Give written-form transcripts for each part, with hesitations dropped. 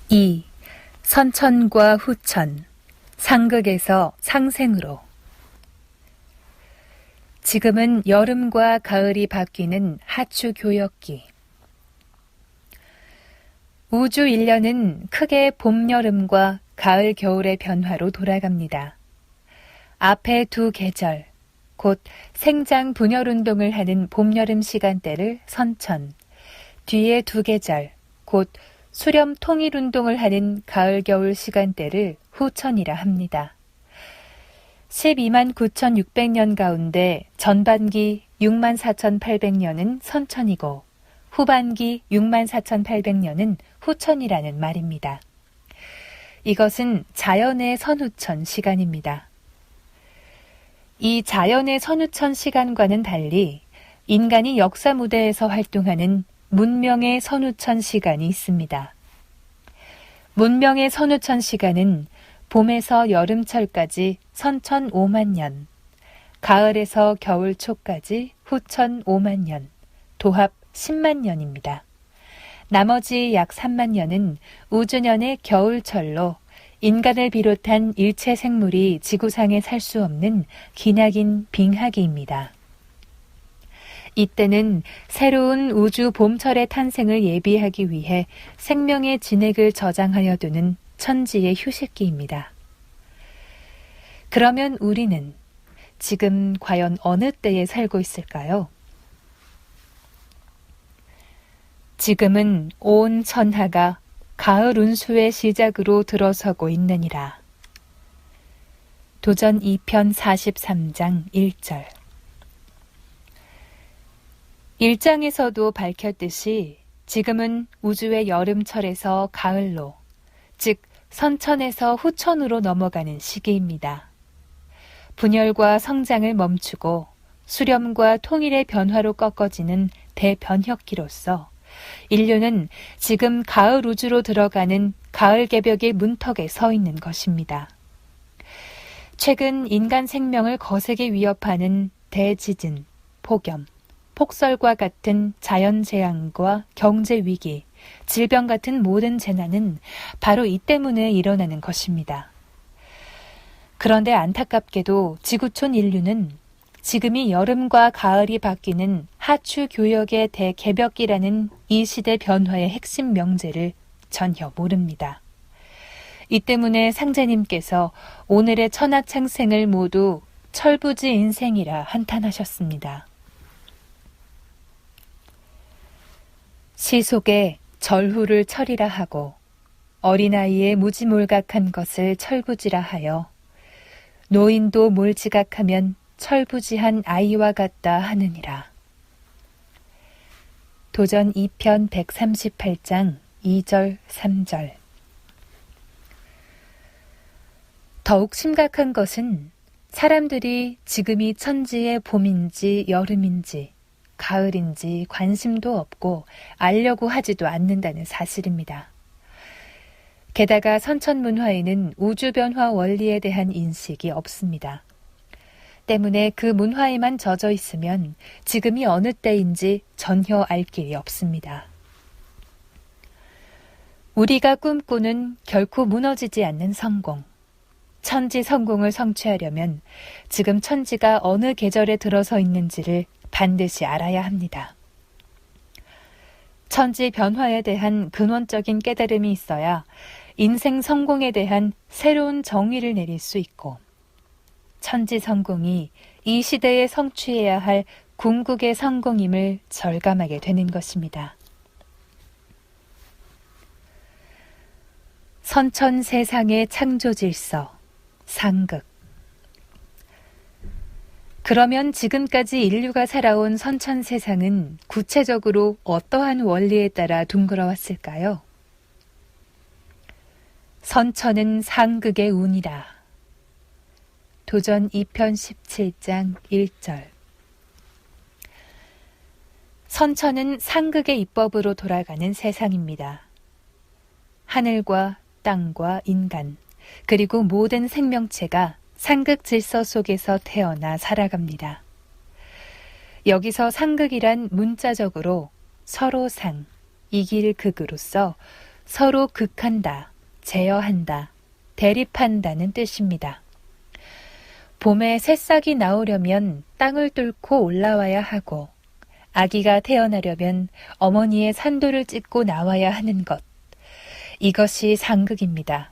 2. 선천과 후천, 상극에서 상생으로. 지금은 여름과 가을이 바뀌는 하추 교역기. 우주 1년은 크게 봄, 여름과 가을, 겨울의 변화로 돌아갑니다. 앞에 두 계절, 곧 생장 분열운동을 하는 봄, 여름 시간대를 선천, 뒤에 두 계절, 곧 수렴 통일운동을 하는 가을, 겨울 시간대를 후천이라 합니다. 12만 9,600년 가운데 전반기 64,800년은 선천이고 후반기 64,800년은 후천이라는 말입니다. 이것은 자연의 선후천 시간입니다. 이 자연의 선후천 시간과는 달리 인간이 역사 무대에서 활동하는 문명의 선후천 시간이 있습니다. 문명의 선후천 시간은 봄에서 여름철까지 선천 5만 년, 가을에서 겨울 초까지 후천 5만 년, 도합 10만 년입니다. 나머지 약 3만 년은 우주년의 겨울철로 인간을 비롯한 일체 생물이 지구상에 살 수 없는 기나긴 빙하기입니다. 이때는 새로운 우주 봄철의 탄생을 예비하기 위해 생명의 진액을 저장하여 두는 천지의 휴식기입니다. 그러면 우리는 지금 과연 어느 때에 살고 있을까요? 지금은 온 천하가 가을 운수의 시작으로 들어서고 있느니라. 도전 2편 43장 1절. 1장에서도 밝혔듯이 지금은 우주의 여름철에서 가을로, 즉 선천에서 후천으로 넘어가는 시기입니다. 분열과 성장을 멈추고 수렴과 통일의 변화로 꺾어지는 대변혁기로서 인류는 지금 가을 우주로 들어가는 가을 개벽의 문턱에 서 있는 것입니다. 최근 인간 생명을 거세게 위협하는 대지진, 폭염, 폭설과 같은 자연재앙과 경제위기, 질병 같은 모든 재난은 바로 이 때문에 일어나는 것입니다. 그런데 안타깝게도 지구촌 인류는 지금이 여름과 가을이 바뀌는 하추 교역의 대개벽기라는 이 시대 변화의 핵심 명제를 전혀 모릅니다. 이 때문에 상제님께서 오늘의 천하창생을 모두 철부지 인생이라 한탄하셨습니다. 시 속에 절후를 철이라 하고 어린아이의 무지몰각한 것을 철부지라 하여 노인도 몰지각하면 철부지한 아이와 같다 하느니라. 도전 2편 138장 2절 3절. 더욱 심각한 것은 사람들이 지금이 천지의 봄인지 여름인지 가을인지 관심도 없고 알려고 하지도 않는다는 사실입니다. 게다가 선천문화에는 우주변화 원리에 대한 인식이 없습니다. 때문에 그 문화에만 젖어 있으면 지금이 어느 때인지 전혀 알 길이 없습니다. 우리가 꿈꾸는 결코 무너지지 않는 성공, 천지 성공을 성취하려면 지금 천지가 어느 계절에 들어서 있는지를 반드시 알아야 합니다. 천지 변화에 대한 근원적인 깨달음이 있어야 인생 성공에 대한 새로운 정의를 내릴 수 있고 천지 성공이 이 시대에 성취해야 할 궁극의 성공임을 절감하게 되는 것입니다. 선천 세상의 창조 질서, 상극. 그러면 지금까지 인류가 살아온 선천 세상은 구체적으로 어떠한 원리에 따라 둥그러왔을까요? 선천은 상극의 운이라. 도전 2편 17장 1절. 선천은 상극의 입법으로 돌아가는 세상입니다. 하늘과 땅과 인간, 그리고 모든 생명체가 상극 질서 속에서 태어나 살아갑니다. 여기서 상극이란 문자적으로 서로 상, 이길 극으로서 서로 극한다, 제어한다, 대립한다는 뜻입니다. 봄에 새싹이 나오려면 땅을 뚫고 올라와야 하고, 아기가 태어나려면 어머니의 산도를 찢고 나와야 하는 것. 이것이 상극입니다.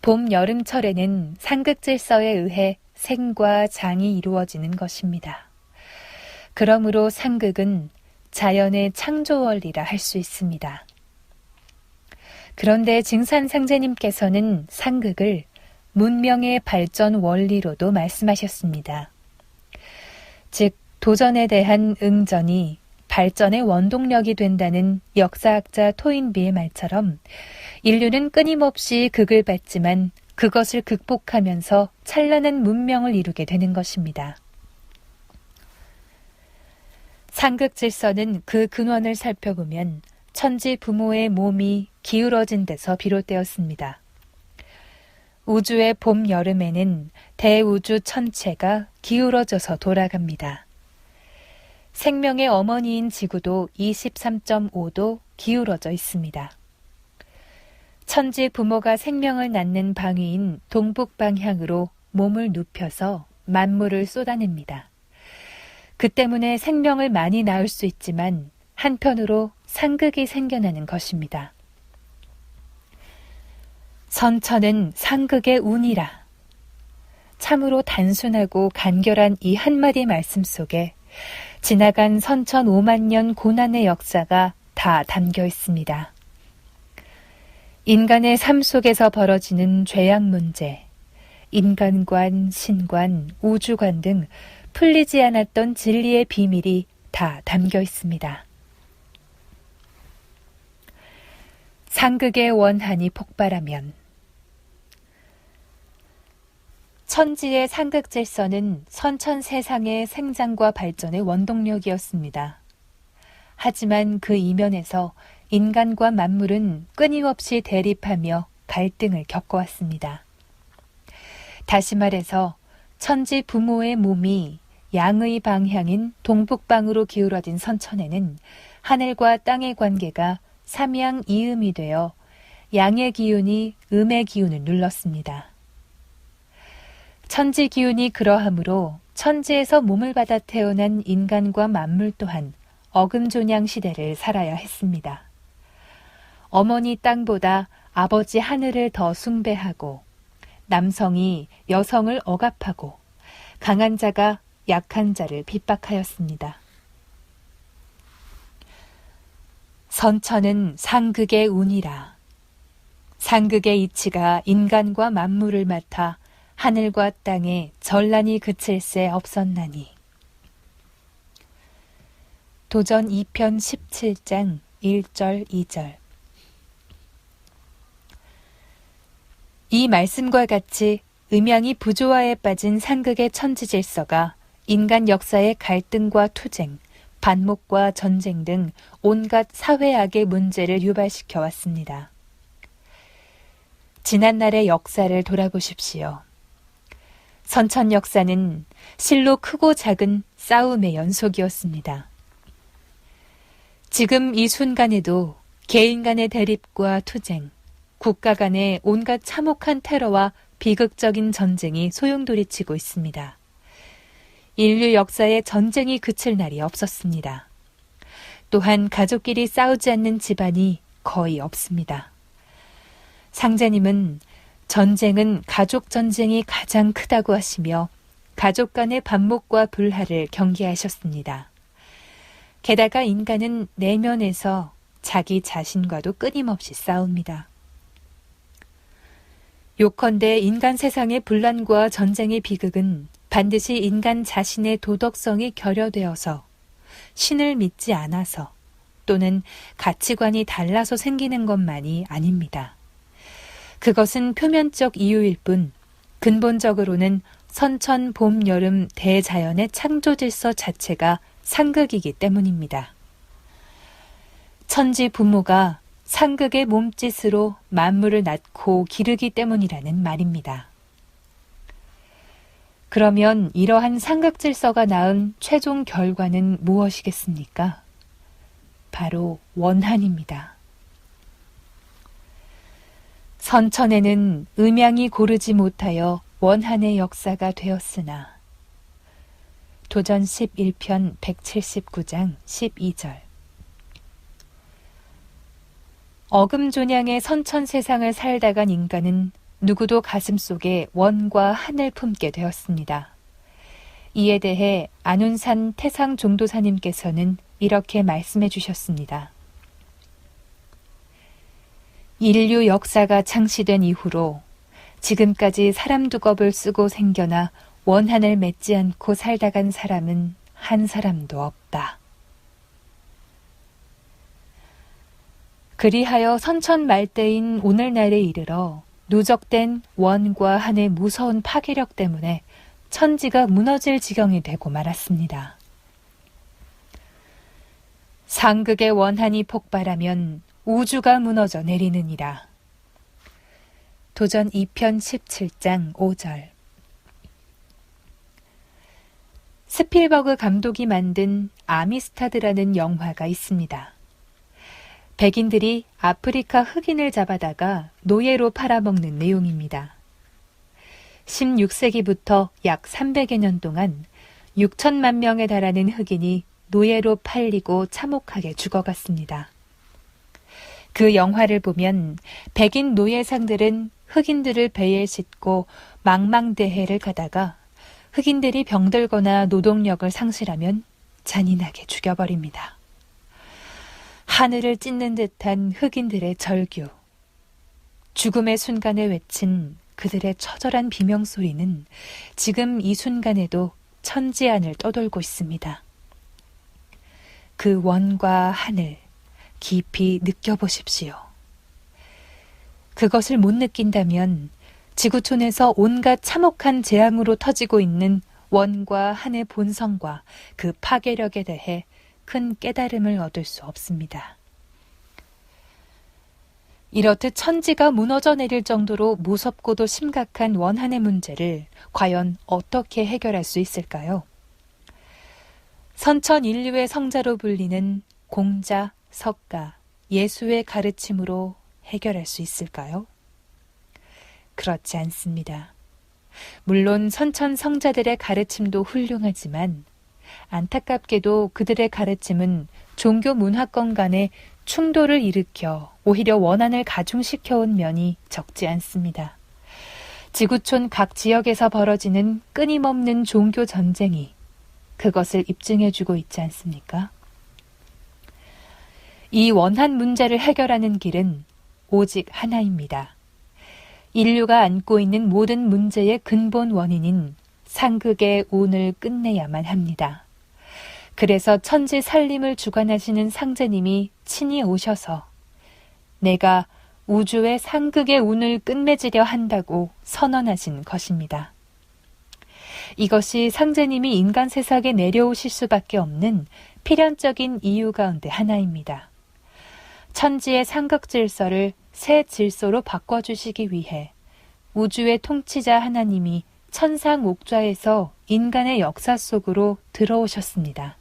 봄, 여름철에는 상극질서에 의해 생과 장이 이루어지는 것입니다. 그러므로 상극은 자연의 창조 원리라 할 수 있습니다. 그런데 증산상제님께서는 상극을 문명의 발전 원리로도 말씀하셨습니다. 즉, 도전에 대한 응전이 발전의 원동력이 된다는 역사학자 토인비의 말처럼 인류는 끊임없이 극을 받지만 그것을 극복하면서 찬란한 문명을 이루게 되는 것입니다. 상극 질서는 그 근원을 살펴보면 천지 부모의 몸이 기울어진 데서 비롯되었습니다. 우주의 봄, 여름에는 대우주 천체가 기울어져서 돌아갑니다. 생명의 어머니인 지구도 23.5도 기울어져 있습니다. 천지 부모가 생명을 낳는 방위인 동북 방향으로 몸을 눕혀서 만물을 쏟아냅니다. 그 때문에 생명을 많이 낳을 수 있지만 한편으로 상극이 생겨나는 것입니다. 선천은 상극의 운이라. 참으로 단순하고 간결한 이 한마디 말씀 속에 지나간 선천 5만 년 고난의 역사가 다 담겨 있습니다. 인간의 삶 속에서 벌어지는 죄악 문제, 인간관, 신관, 우주관 등 풀리지 않았던 진리의 비밀이 다 담겨 있습니다. 상극의 원한이 폭발하면 천지의 상극 질서는 선천 세상의 생장과 발전의 원동력이었습니다. 하지만 그 이면에서 인간과 만물은 끊임없이 대립하며 갈등을 겪어왔습니다. 다시 말해서 천지 부모의 몸이 양의 방향인 동북방으로 기울어진 선천에는 하늘과 땅의 관계가 삼양이음이 되어 양의 기운이 음의 기운을 눌렀습니다. 천지 기운이 그러하므로 천지에서 몸을 받아 태어난 인간과 만물 또한 어금존양 시대를 살아야 했습니다. 어머니 땅보다 아버지 하늘을 더 숭배하고 남성이 여성을 억압하고 강한 자가 약한 자를 핍박하였습니다. 선천은 상극의 운이라. 상극의 이치가 인간과 만물을 맡아 하늘과 땅에 전란이 그칠 새 없었나니. 도전 2편 17장 1절 2절. 이 말씀과 같이 음양이 부조화에 빠진 상극의 천지질서가 인간 역사의 갈등과 투쟁, 반목과 전쟁 등 온갖 사회악의 문제를 유발시켜 왔습니다. 지난날의 역사를 돌아보십시오. 선천 역사는 실로 크고 작은 싸움의 연속이었습니다. 지금 이 순간에도 개인 간의 대립과 투쟁, 국가 간의 온갖 참혹한 테러와 비극적인 전쟁이 소용돌이치고 있습니다. 인류 역사에 전쟁이 그칠 날이 없었습니다. 또한 가족끼리 싸우지 않는 집안이 거의 없습니다. 상제님은 전쟁은 가족 전쟁이 가장 크다고 하시며 가족 간의 반목과 불화를 경계하셨습니다. 게다가 인간은 내면에서 자기 자신과도 끊임없이 싸웁니다. 요컨대 인간 세상의 분란과 전쟁의 비극은 반드시 인간 자신의 도덕성이 결여되어서 신을 믿지 않아서 또는 가치관이 달라서 생기는 것만이 아닙니다. 그것은 표면적 이유일 뿐 근본적으로는 선천, 봄, 여름 대자연의 창조 질서 자체가 상극이기 때문입니다. 천지 부모가 상극의 몸짓으로 만물을 낳고 기르기 때문이라는 말입니다. 그러면 이러한 상극 질서가 낳은 최종 결과는 무엇이겠습니까? 바로 원한입니다. 선천에는 음양이 고르지 못하여 원한의 역사가 되었으나 도전 11편 179장 12절. 어금존양의 선천 세상을 살다간 인간은 누구도 가슴속에 원과 한을 품게 되었습니다. 이에 대해 안운산 태상 종도사님께서는 이렇게 말씀해 주셨습니다. 인류 역사가 창시된 이후로 지금까지 사람 두껍을 쓰고 생겨나 원한을 맺지 않고 살다간 사람은 한 사람도 없다. 그리하여 선천 말대인 오늘날에 이르러 누적된 원과 한의 무서운 파괴력 때문에 천지가 무너질 지경이 되고 말았습니다. 상극의 원한이 폭발하면 우주가 무너져 내리느니라. 도전 2편 17장 5절. 스필버그 감독이 만든 아미스타드라는 영화가 있습니다. 백인들이 아프리카 흑인을 잡아다가 노예로 팔아먹는 내용입니다. 16세기부터 약 300여 년 동안 6천만 명에 달하는 흑인이 노예로 팔리고 참혹하게 죽어갔습니다. 그 영화를 보면 백인 노예상들은 흑인들을 배에 싣고 망망대해를 가다가 흑인들이 병들거나 노동력을 상실하면 잔인하게 죽여버립니다. 하늘을 찢는 듯한 흑인들의 절규, 죽음의 순간에 외친 그들의 처절한 비명소리는 지금 이 순간에도 천지 안을 떠돌고 있습니다. 그 원과 하늘 깊이 느껴보십시오. 그것을 못 느낀다면 지구촌에서 온갖 참혹한 재앙으로 터지고 있는 원과 한의 본성과 그 파괴력에 대해 큰 깨달음을 얻을 수 없습니다. 이렇듯 천지가 무너져 내릴 정도로 무섭고도 심각한 원한의 문제를 과연 어떻게 해결할 수 있을까요? 선천 인류의 성자로 불리는 공자, 석가, 예수의 가르침으로 해결할 수 있을까요? 그렇지 않습니다. 물론 선천 성자들의 가르침도 훌륭하지만 안타깝게도 그들의 가르침은 종교 문화권 간의 충돌을 일으켜 오히려 원한을 가중시켜온 면이 적지 않습니다. 지구촌 각 지역에서 벌어지는 끊임없는 종교 전쟁이 그것을 입증해주고 있지 않습니까? 이 원한 문제를 해결하는 길은 오직 하나입니다. 인류가 안고 있는 모든 문제의 근본 원인인 상극의 운을 끝내야만 합니다. 그래서 천지 살림을 주관하시는 상제님이 친히 오셔서 내가 우주의 상극의 운을 끝맺으려 한다고 선언하신 것입니다. 이것이 상제님이 인간 세상에 내려오실 수밖에 없는 필연적인 이유 가운데 하나입니다. 천지의 상극 질서를 새 질서로 바꿔주시기 위해 우주의 통치자 하나님이 천상옥좌에서 인간의 역사 속으로 들어오셨습니다.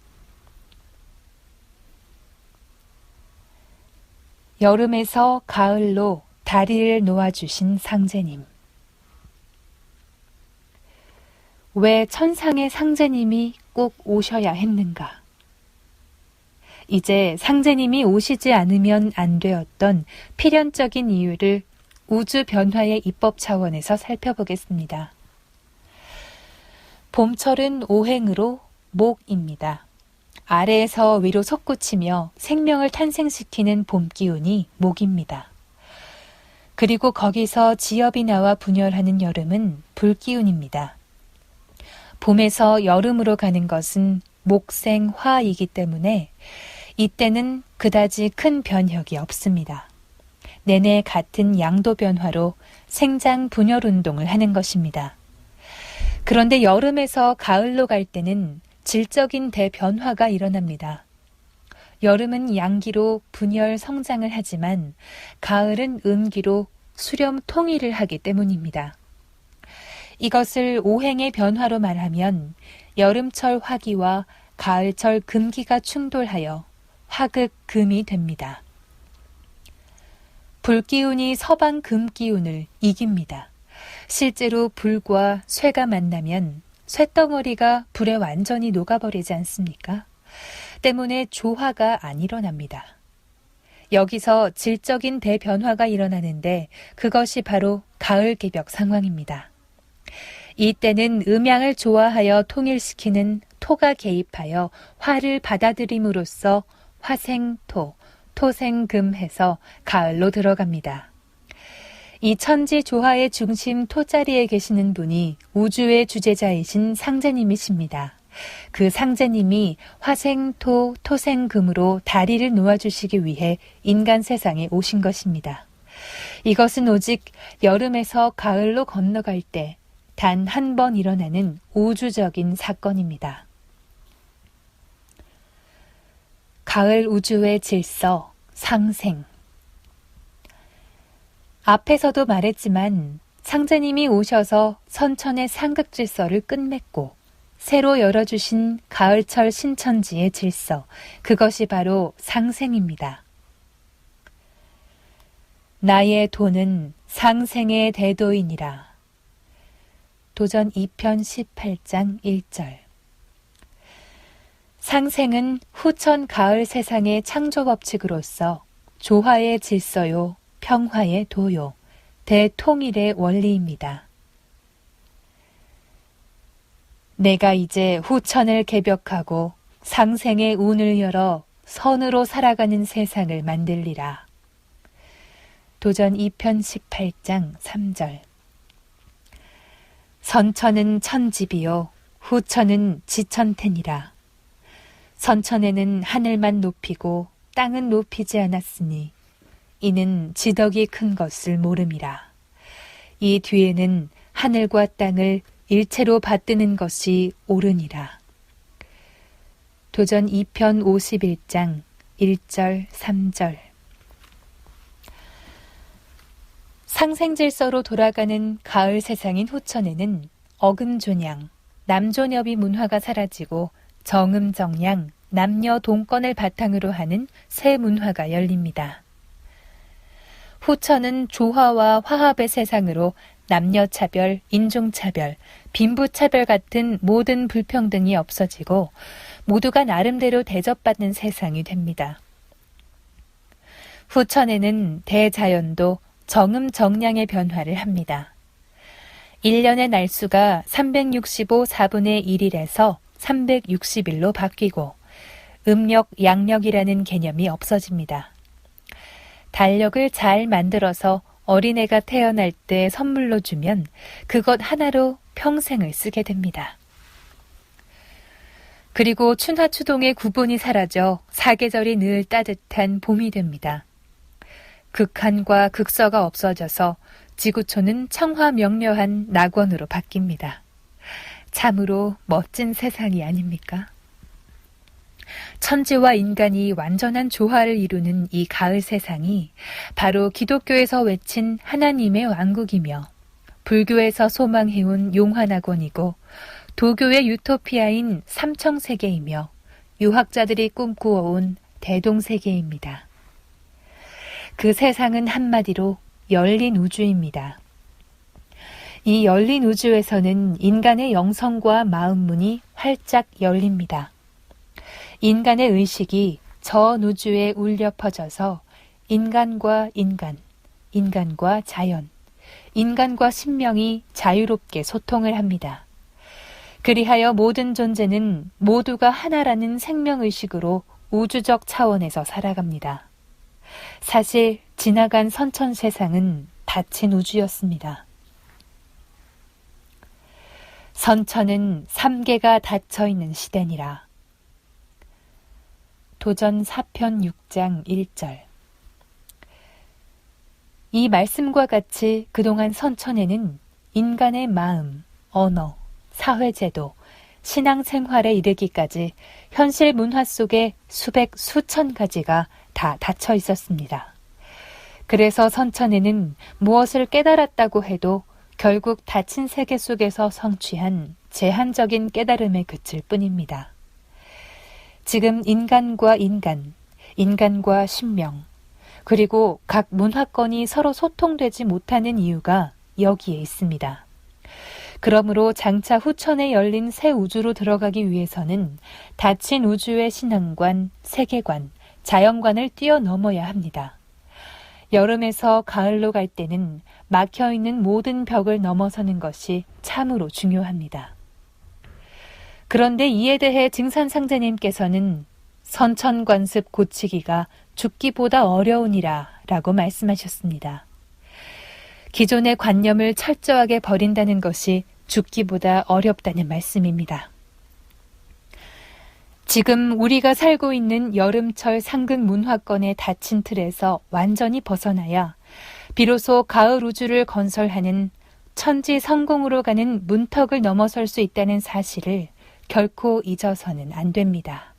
여름에서 가을로 다리를 놓아주신 상제님. 왜 천상의 상제님이 꼭 오셔야 했는가? 이제 상제님이 오시지 않으면 안 되었던 필연적인 이유를 우주 변화의 입법 차원에서 살펴보겠습니다. 봄철은 오행으로 목입니다. 아래에서 위로 솟구치며 생명을 탄생시키는 봄 기운이 목입니다. 그리고 거기서 지엽이 나와 분열하는 여름은 불 기운입니다. 봄에서 여름으로 가는 것은 목생화이기 때문에 이때는 그다지 큰 변혁이 없습니다. 내내 같은 양도 변화로 생장 분열 운동을 하는 것입니다. 그런데 여름에서 가을로 갈 때는 질적인 대변화가 일어납니다. 여름은 양기로 분열 성장을 하지만 가을은 음기로 수렴 통일을 하기 때문입니다. 이것을 오행의 변화로 말하면 여름철 화기와 가을철 금기가 충돌하여 화극금이 됩니다. 불기운이 서방 금기운을 이깁니다. 실제로 불과 쇠가 만나면 쇳덩어리가 불에 완전히 녹아버리지 않습니까? 때문에 조화가 안 일어납니다. 여기서 질적인 대변화가 일어나는데 그것이 바로 가을 개벽 상황입니다. 이때는 음양을 조화하여 통일시키는 토가 개입하여 화를 받아들임으로써 화생토, 토생금해서 가을로 들어갑니다. 이 천지 조화의 중심 토자리에 계시는 분이 우주의 주재자이신 상제님이십니다. 그 상제님이 화생토, 토생금으로 다리를 놓아주시기 위해 인간 세상에 오신 것입니다. 이것은 오직 여름에서 가을로 건너갈 때 단 한 번 일어나는 우주적인 사건입니다. 가을 우주의 질서, 상생. 앞에서도 말했지만 상제님이 오셔서 선천의 상극 질서를 끝맺고 새로 열어주신 가을철 신천지의 질서, 그것이 바로 상생입니다. 나의 도는 상생의 대도이니라. 도전 2편 18장 1절. 상생은 후천 가을 세상의 창조 법칙으로서 조화의 질서요, 평화의 도요, 대통일의 원리입니다. 내가 이제 후천을 개벽하고 상생의 운을 열어 선으로 살아가는 세상을 만들리라. 도전 2편 18장 3절. 선천은 천지비요, 후천은 지천태니라. 선천에는 하늘만 높이고 땅은 높이지 않았으니 이는 지덕이 큰 것을 모름이라. 이 뒤에는 하늘과 땅을 일체로 받드는 것이 옳으니라. 도전 2편 51장 1절 3절. 상생질서로 돌아가는 가을 세상인 후천에는 어금존양, 남존여비 문화가 사라지고 정음정양, 남녀 동권을 바탕으로 하는 새 문화가 열립니다. 후천은 조화와 화합의 세상으로 남녀차별, 인종차별, 빈부차별 같은 모든 불평등이 없어지고 모두가 나름대로 대접받는 세상이 됩니다. 후천에는 대자연도 정음정량의 변화를 합니다. 1년의 날수가 365 4분의 1일에서 360일로 바뀌고 음력, 양력이라는 개념이 없어집니다. 달력을 잘 만들어서 어린애가 태어날 때 선물로 주면 그것 하나로 평생을 쓰게 됩니다. 그리고 춘하추동의 구분이 사라져 사계절이 늘 따뜻한 봄이 됩니다. 극한과 극서가 없어져서 지구촌은 청화명료한 낙원으로 바뀝니다. 참으로 멋진 세상이 아닙니까? 천지와 인간이 완전한 조화를 이루는 이 가을 세상이 바로 기독교에서 외친 하나님의 왕국이며 불교에서 소망해온 용화낙원이고 도교의 유토피아인 삼청세계이며 유학자들이 꿈꾸어온 대동세계입니다. 그 세상은 한마디로 열린 우주입니다. 이 열린 우주에서는 인간의 영성과 마음문이 활짝 열립니다. 인간의 의식이 전 우주에 울려 퍼져서 인간과 인간, 인간과 자연, 인간과 신명이 자유롭게 소통을 합니다. 그리하여 모든 존재는 모두가 하나라는 생명의식으로 우주적 차원에서 살아갑니다. 사실 지나간 선천 세상은 닫힌 우주였습니다. 선천은 3개가 닫혀있는 시대니라. 도전 4편 6장 1절. 이 말씀과 같이 그동안 선천에는 인간의 마음, 언어, 사회제도, 신앙생활에 이르기까지 현실 문화 속에 수백, 수천 가지가 다 닫혀 있었습니다. 그래서 선천에는 무엇을 깨달았다고 해도 결국 닫힌 세계 속에서 성취한 제한적인 깨달음에 그칠 뿐입니다. 지금 인간과 인간, 인간과 신명, 그리고 각 문화권이 서로 소통되지 못하는 이유가 여기에 있습니다. 그러므로 장차 후천에 열린 새 우주로 들어가기 위해서는 닫힌 우주의 신앙관, 세계관, 자연관을 뛰어넘어야 합니다. 여름에서 가을로 갈 때는 막혀있는 모든 벽을 넘어서는 것이 참으로 중요합니다. 그런데 이에 대해 증산상제님께서는 선천관습 고치기가 죽기보다 어려우니라 라고 말씀하셨습니다. 기존의 관념을 철저하게 버린다는 것이 죽기보다 어렵다는 말씀입니다. 지금 우리가 살고 있는 여름철 상극 문화권의 닫힌 틀에서 완전히 벗어나야 비로소 가을 우주를 건설하는 천지 성공으로 가는 문턱을 넘어설 수 있다는 사실을 결코 잊어서는 안 됩니다.